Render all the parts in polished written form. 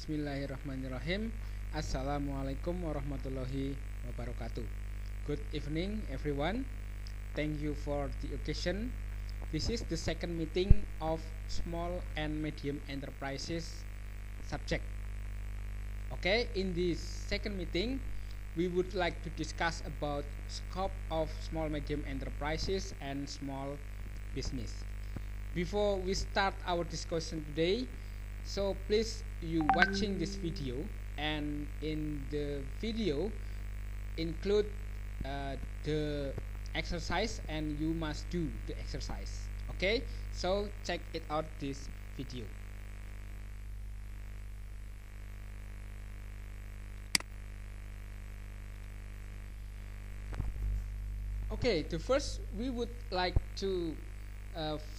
Bismillahirrahmanirrahim. Assalamualaikum warahmatullahi wabarakatuh. Good evening, everyone. Thank you for the occasion. This is the second meeting of small and medium enterprises subject. Okay, in this second meeting, we would like to discuss about scope of small medium enterprises and small business. Before we start our discussion today, so please you watching this video, and in the video include the exercise, and you must do the exercise. Okay, so check it out this video. Okay, the first we would like to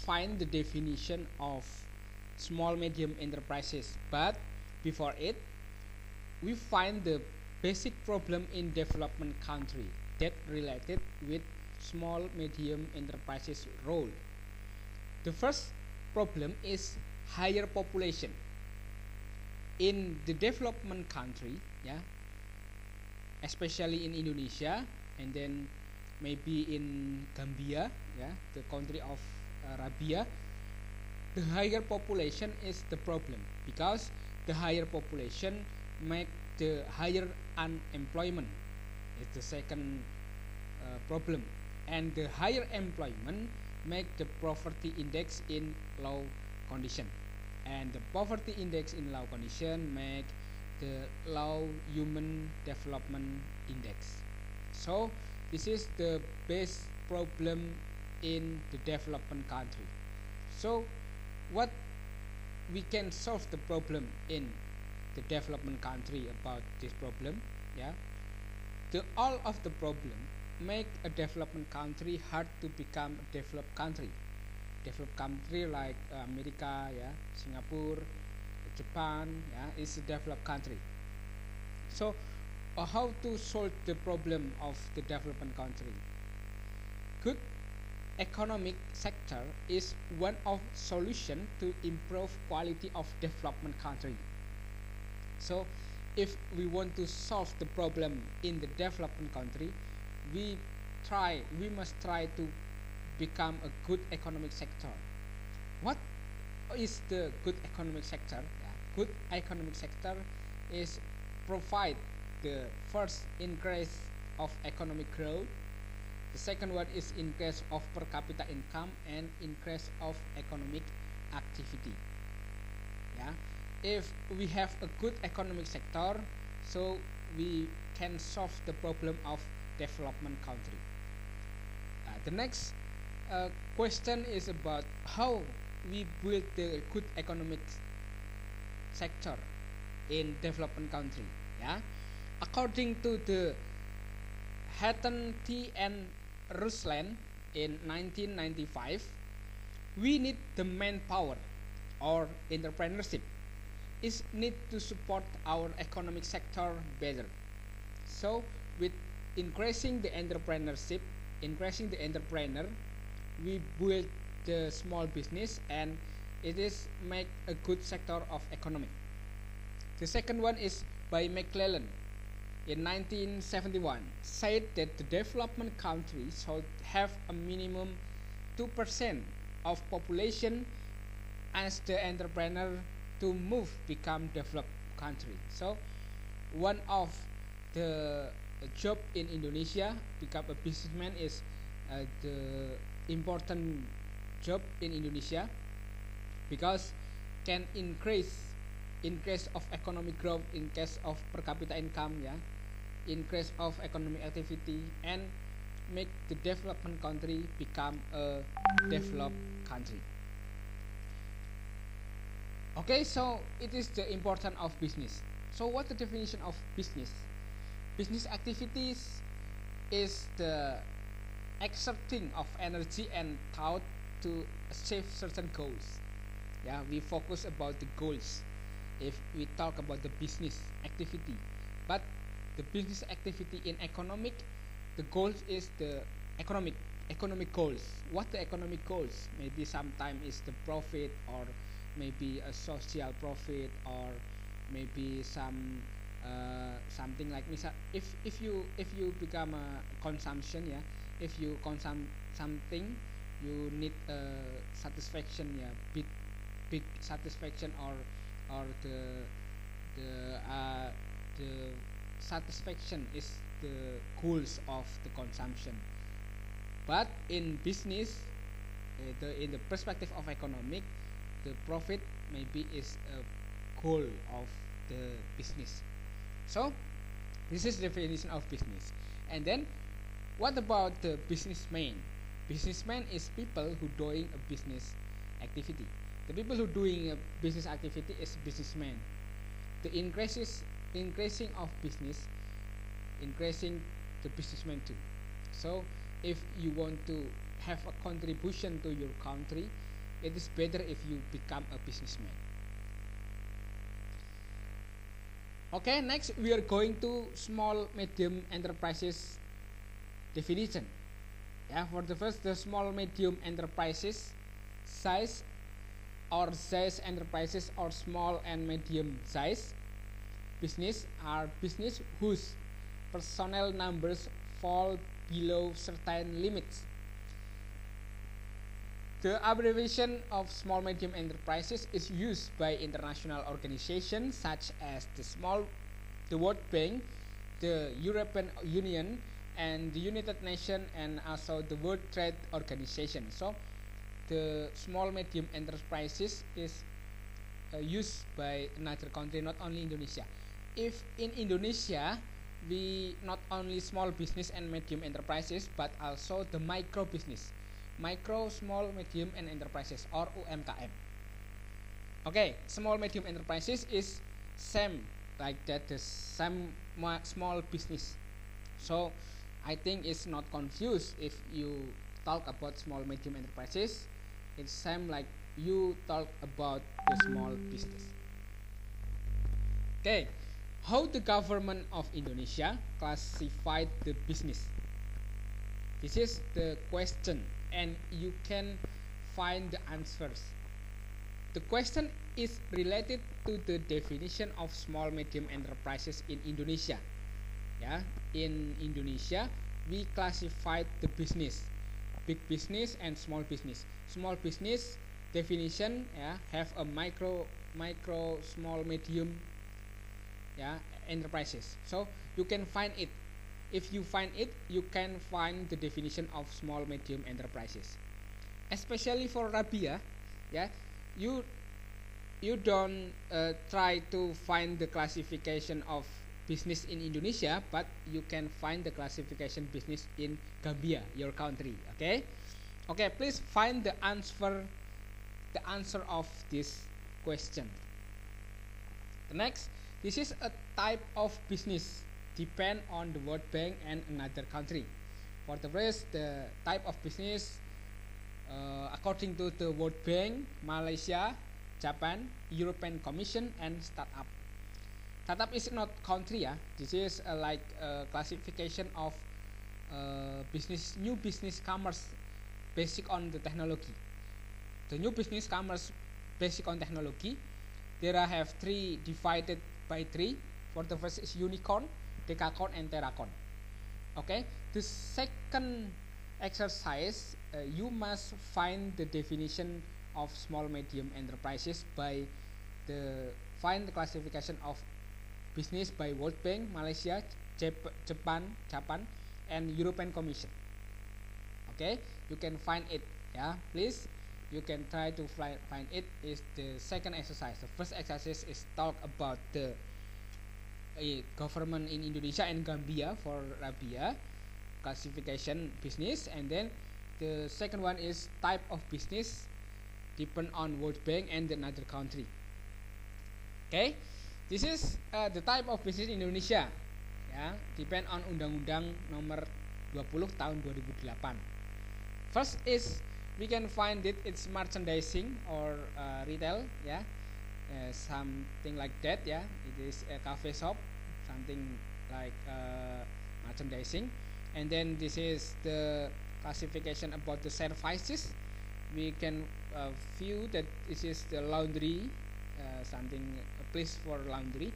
find the definition of small medium enterprises, but before it we find the basic problem in development country that related with small medium enterprises role. The first problem is higher population in the development country, especially in Indonesia, and then maybe in Gambia, the country of Arabia. The higher population is the problem, because the higher population make the higher unemployment. It's the second problem, and the higher employment make the poverty index in low condition, and the poverty index in low condition make the low human development index. So this is the base problem in the development country. So what we can solve the problem in the development country about this problem, the all of the problem make a development country hard to become a developed country. Developed country like America, Singapore, Japan, is a developed country. So how to solve the problem of the development country? Good economic sector is one of solution to improve quality of development country. So if we want to solve the problem in the development country, we must try to become a good economic sector. What is the good economic sector? Good economic sector is provide the first increase of economic growth. The second one is increase of per capita income and increase of economic activity. If we have a good economic sector, so we can solve the problem of development country. The next question is about how we build the good economic sector in development country. According to the Hatton T and Ruslan in 1995, we need the manpower or entrepreneurship is need to support our economic sector better. So with increasing the entrepreneurship, increasing the entrepreneur, we build the small business, and it is make a good sector of economy. The second one is by McClellan in 1971, said that the development countries should have a minimum 2% of population as the entrepreneur to move become developed country. So one of the job in Indonesia become a businessman is the important job in Indonesia, because can increase of economic growth, increase of per capita income, increase of economic activity, and make the development country become a developed country. Okay, so it is the importance of business. So what the definition of business? Business activities is the exerting of energy and thought to achieve certain goals. We focus about the goals if we talk about the business activity. But the business activity in economic, the goals is the economic goals. What the economic goals? Maybe sometimes is the profit, or maybe a social profit, or maybe something like if you become a consumption, yeah, if you consume something, you need satisfaction, yeah, big satisfaction, or the satisfaction is the goals of the consumption. But in business, in the perspective of economic, the profit maybe is a goal of the business. So this is the definition of business. And then what about the businessman? Businessman is people who doing a business activity. The people who doing a business activity is businessman. The increasing of business, increasing the businessman too. So if you want to have a contribution to your country, it is better if you become a businessman. Okay, next we are going to small medium enterprises definition. Yeah, for the first, the small medium enterprises size enterprises or small and medium size business are business whose personnel numbers fall below certain limits. The abbreviation of small medium enterprises is used by international organizations such as the World Bank, the European Union, and the United Nations, and also the World Trade Organization. So the small medium enterprises is used by another country, not only Indonesia. If in Indonesia we not only small business and medium enterprises, but also the micro business, micro, small, medium, and enterprises, or UMKM. Okay, small medium enterprises is same like that, the same small business. So I think it's not confused if you talk about small medium enterprises. It's same like you talk about the small business. Okay, how the government of Indonesia classified the business? This is the question, and you can find the answers. The question is related to the definition of small medium enterprises in Indonesia. Yeah, in Indonesia we classified the business, big business and small business. Small business definition, yeah, have a micro, small, medium, yeah, enterprises. So you can find it. If you find it, you can find the definition of small medium enterprises. Especially for Rabia, yeah, you don't try to find the classification of business in Indonesia, but you can find the classification business in Gambia, your country. Okay, okay. Please find the answer of this question. The next, this is a type of business depend on the World Bank and another country. For the rest, the type of business according to the World Bank, Malaysia, Japan, European Commission, and startup. Startup is not country, yeah. This is like a classification of business, new business commerce based on the technology. The new business commerce based on technology, there I have three divided by three. For the first is unicorn, decacorn, and terracorn. Okay, the second exercise, you must find the definition of small medium enterprises by find the classification of business by World Bank, Malaysia, Japan, and European Commission. Okay, you can find it. Yeah, please, you can try to find it. Is the second exercise. The first exercise is talk about the government in Indonesia and Gambia for Rabia, classification business, and then the second one is type of business depend on World Bank and another country. Okay, this is the type of business in Indonesia. Ya, depend on Undang-Undang Nomor 20 Tahun 2008. First is we can find it's merchandising or retail, yeah, something like that, yeah. It is a cafe shop, something like merchandising, and then this is the classification about the services. We can view that this is the laundry, something place for laundry.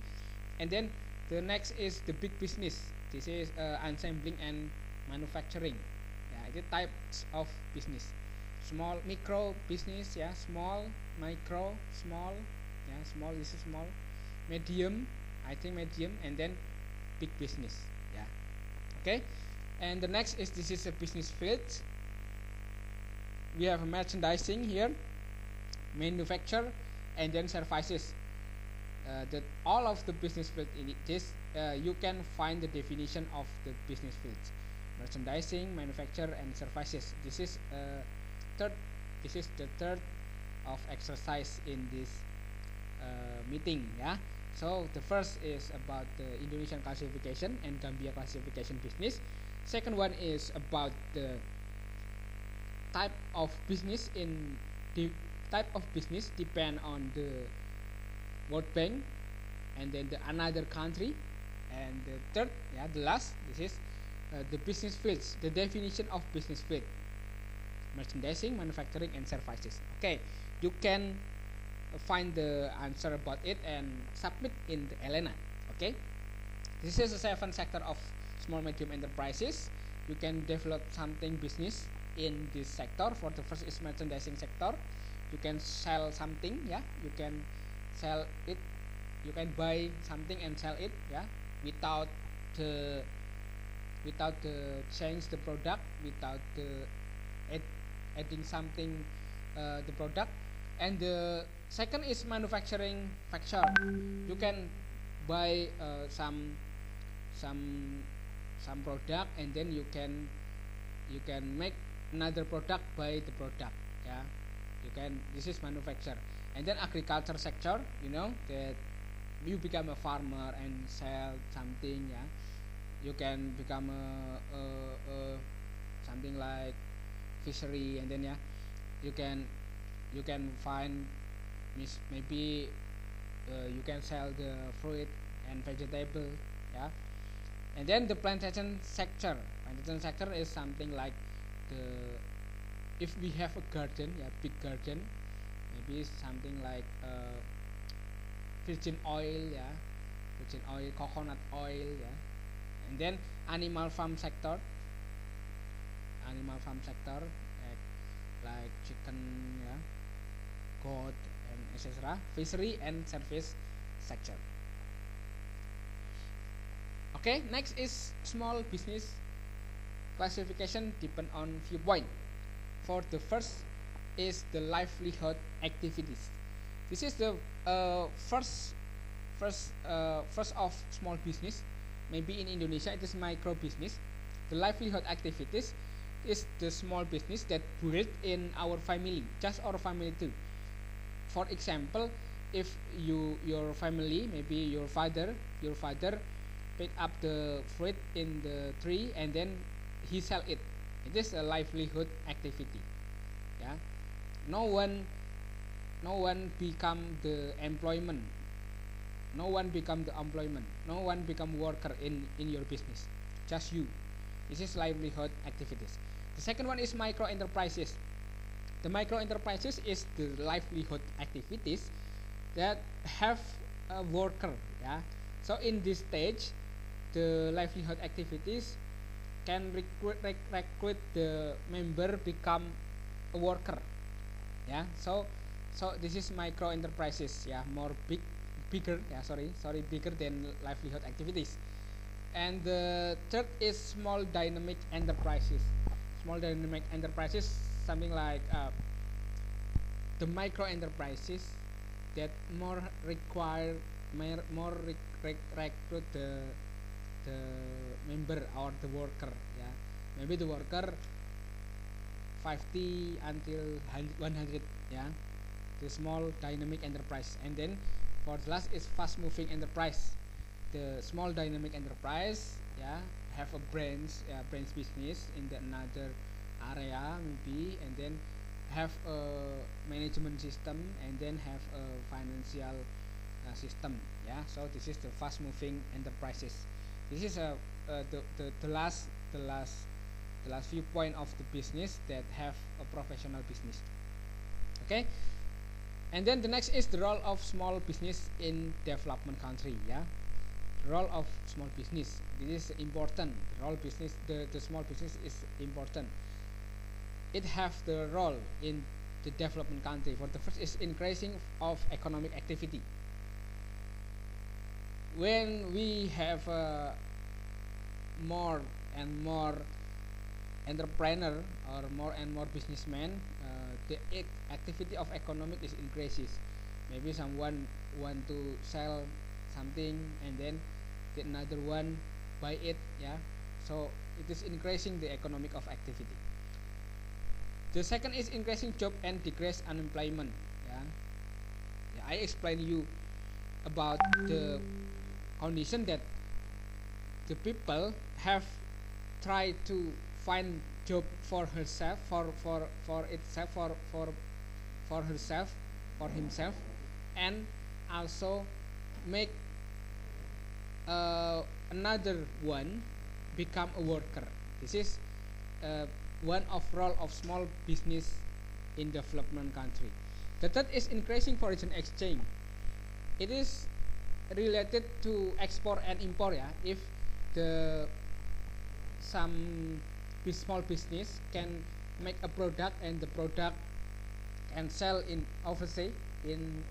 And then the next is the big business. This is assembling and manufacturing. Yeah, the types of business: small, micro business, yeah, small, micro, small, yeah, small. This is small, medium, I think medium, and then big business. Yeah, okay. And the next is, this is a business field. We have merchandising here, manufacture, and then services. That all of the business field in this, you can find the definition of the business fields: merchandising, manufacture, and services. This is third. This is the third of exercise in this meeting. Yeah. So the first is about the Indonesian classification and Gambia classification business. Second one is about the type of business in the type of business depend on the World Bank, and then the another country, and the third, yeah, the last, this is the business fields, the definition of business field: merchandising, manufacturing, and services. Okay, you can find the answer about it and submit in the Elena. Okay, this is the 7 sector of small medium enterprises. You can develop something business in this sector. For the first is merchandising sector. You can sell something, yeah, you can sell it, you can buy something and sell it, yeah, without the change the product, without the adding something the product. And the second is manufacturing factor. You can buy some product, and then you can make another product by the product, yeah, you can, this is manufacture. And then agriculture sector, you know, that you become a farmer and sell something, yeah, you can become a something like fishery, and then, yeah, you can find maybe you can sell the fruit and vegetable, yeah. And then the plantation sector. Plantation sector is something like the, if we have a garden, yeah, big garden, maybe something like virgin oil, yeah, virgin oil, coconut oil, yeah. And then animal farm sector, like chicken, yeah, goat, and etc. Fishery and service sector. Okay, next is small business classification depend on viewpoint. For the first is the livelihood activities. This is the first of small business. Maybe in Indonesia it is micro business. The livelihood activities is the small business that built in our family, just our family too. For example, if your family, maybe your father pick up the fruit in the tree and then he sell it. It is a livelihood activity. Yeah, no one become the employment. No one become the employment. No one become worker in your business. Just you. This is livelihood activities. The second one is micro enterprises. The micro enterprises is the livelihood activities that have a worker. Yeah. So in this stage, the livelihood activities can recruit the member become a worker. Yeah. So this is micro enterprises. Yeah. More bigger. Yeah. Bigger than livelihood activities. And the third is small dynamic enterprises. Small dynamic enterprises, something like the micro enterprises that more recruit the member or the worker. Yeah, maybe the worker 50 until 100. Yeah, the small dynamic enterprise. And then for the last is fast moving enterprise. The small dynamic enterprise, yeah, have a branch business in the another area maybe, and then have a management system, and then have a financial system. Yeah, so this is the fast moving enterprises. This is the last viewpoint of the business that have a professional business. Okay, And then the next is the role of small business in development country. Yeah, the role of small business. This is important. The role business, the small business is important. It have the role in the development country. For the first is increasing of economic activity. When we have more and more entrepreneur or more and more businessmen, the activity of economic is increases. Maybe someone want to sell something and then the another one buy it. Yeah, so it is increasing the economic of activity. The second is increasing job and decrease unemployment. Yeah, yeah, I explain you about the condition that the people have tried to find job for herself, for itself, for herself, for himself, and also make another one become a worker. This is one of role of small business in development country. The third is increasing foreign exchange. It is related to export and import. Yeah, if the some small business can make a product and the product can sell in overseas in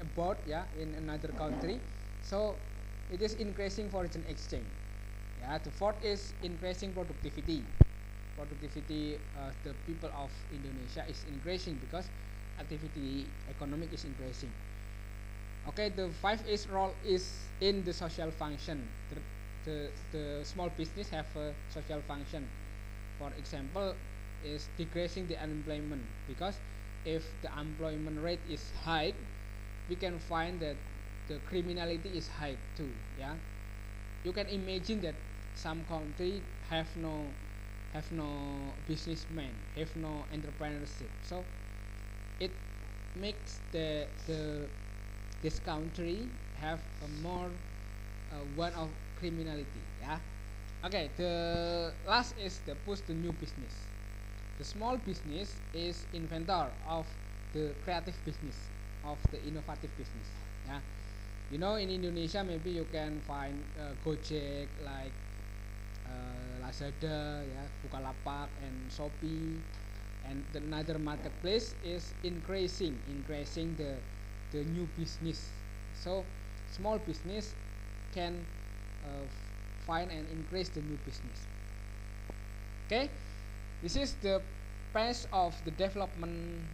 abroad, yeah, in another country, so it is increasing foreign exchange. Yeah, the fourth is increasing productivity. The people of Indonesia is increasing because activity economic is increasing. Okay, the fifth is role is in the social function. The small business have a social function. For example, is decreasing the unemployment, because if the employment rate is high, we can find that the criminality is high too. Yeah, you can imagine that some country have no businessman, have no entrepreneurship, so it makes this country have a more one of criminality. Yeah. Okay, the last is the push the new business. The small business is inventor of the creative business, of the innovative business. Yeah, you know, in Indonesia maybe you can find Gojek, like Lazada, yeah, Bukalapak and Shopee, and another marketplace is increasing the new business. So small business can find and increase the new business. Okay, this is the phase of the development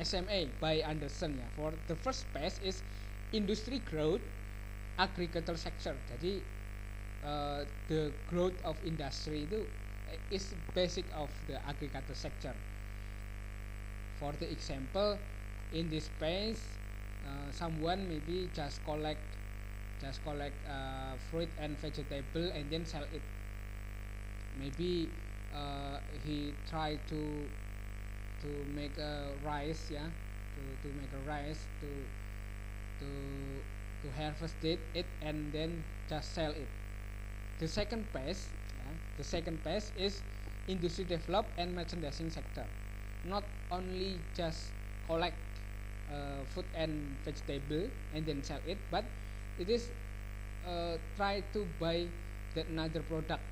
SMA by Andresen. Ya, for the first phase is industry growth, agriculture sector. Jadi the growth of industry itu is basic of the agriculture sector. For the example, in this phase, someone maybe just collect fruit and vegetable and then sell it. Maybe he try to make a rice, yeah, to make a rice, to harvest it and then just sell it. The second phase, yeah, the second phase is industry develop and merchandising sector. Not only just collect food and vegetable and then sell it, but it is try to buy another product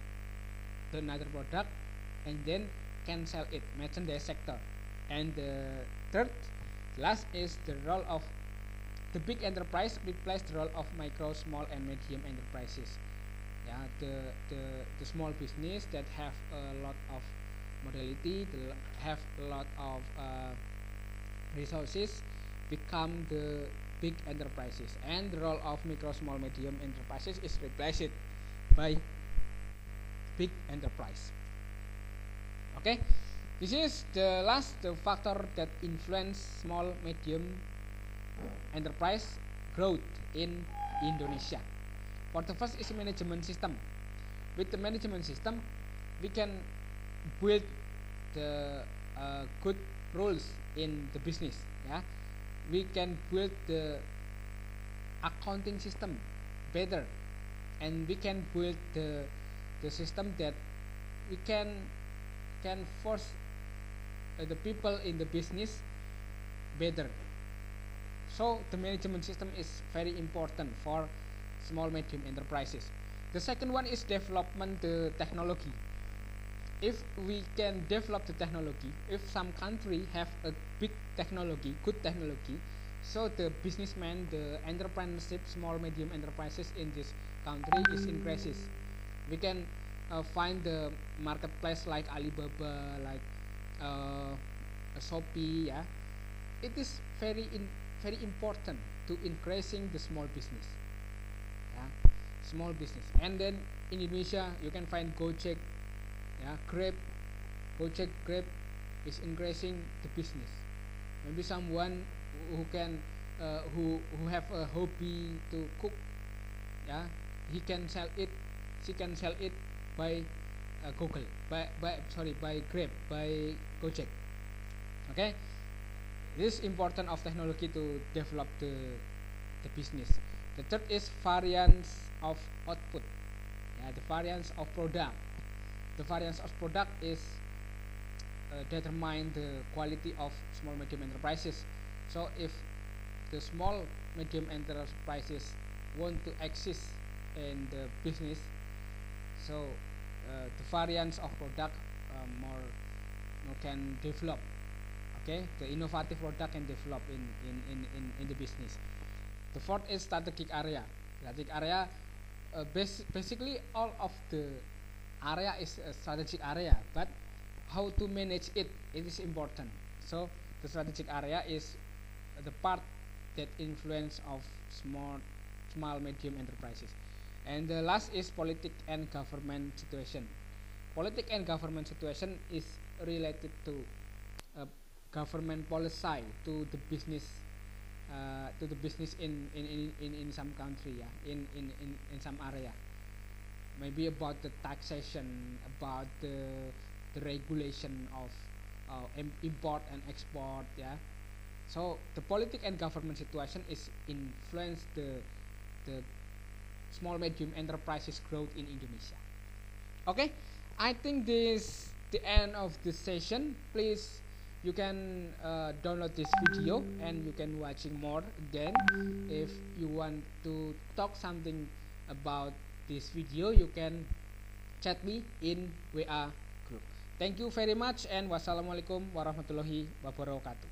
and then can sell it, merchandise sector. And the third last is the role of the big enterprise replace the role of micro, small and medium enterprises. Yeah, the small business that have a lot of modality, have a lot of resources, become the big enterprises, and the role of micro, small, medium enterprises is replaced by big enterprise. Okay, this is the last factor that influence small, medium enterprise growth in Indonesia. For the first is management system. With the management system, we can build the good rules in the business. Yeah, we can build the accounting system better, and we can build the system that we can force the people in the business better. So the management system is very important for small medium enterprises. The second one is development the technology. If we can develop the technology, if some country have a big technology, good technology, so the businessmen, the entrepreneurship, small medium enterprises in this country is increases. We can find the marketplace like Alibaba, like Shopee, yeah. It is very important to increasing the small business, yeah, small business. And then in Indonesia you can find Gojek, yeah, Grab, Gojek, Grab is increasing the business. Maybe someone who can who have a hobby to cook, yeah, he can sell it, she can sell it by Google, by Grab, by Gojek. Okay, this is important of technology to develop the business. The third is variance of output, yeah, the variance of product. The variance of product is determine the quality of small medium enterprises. So if the small medium enterprises want to exist in the business, so the variance of product more can develop. Okay, the innovative product can develop in the business. The fourth is strategic area. Strategic area, basically all of the area is a strategic area, but how to manage it is important. So the strategic area is the part that influence of small medium enterprises. And the last is politic and government situation. Politic and government situation is related to government policy to the business in some country, yeah, in some area. Maybe about the taxation, about the regulation of import and export, yeah. So the politic and government situation is influence the small medium enterprises growth in Indonesia. Okay, I think this the end of this session. Please, you can download this video and you can watching more again. If you want to talk something about this video, you can chat me in WA group. Thank you very much and wassalamualaikum warahmatullahi wabarakatuh.